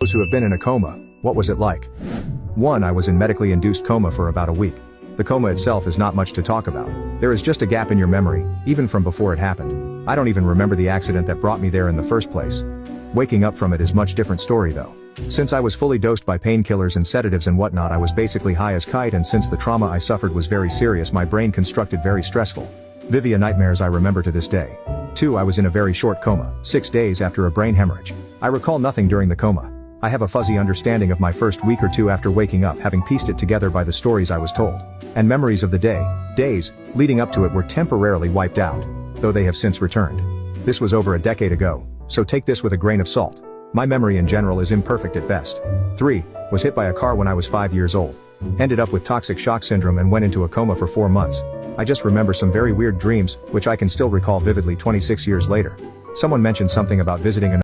Those who have been in a coma, what was it like? 1. I was in medically induced coma for about a week. The coma itself is not much to talk about. There is just a gap in your memory, even from before it happened. I don't even remember the accident that brought me there in the first place. Waking up from it is much different story though. Since I was fully dosed by painkillers and sedatives and whatnot, I was basically high as kite, and since the trauma I suffered was very serious, my brain constructed very stressful. Vivia nightmares I remember to this day. 2. I was in a very short coma, 6 days after a brain hemorrhage. I recall nothing during the coma. I have a fuzzy understanding of my first week or two after waking up, having pieced it together by the stories I was told. And memories of the days, leading up to it were temporarily wiped out, though they have since returned. This was over a decade ago, so take this with a grain of salt. My memory in general is imperfect at best. 3. Was hit by a car when I was 5 years old. Ended up with toxic shock syndrome and went into a coma for 4 months. I just remember some very weird dreams, which I can still recall vividly 26 years later. Someone mentioned something about visiting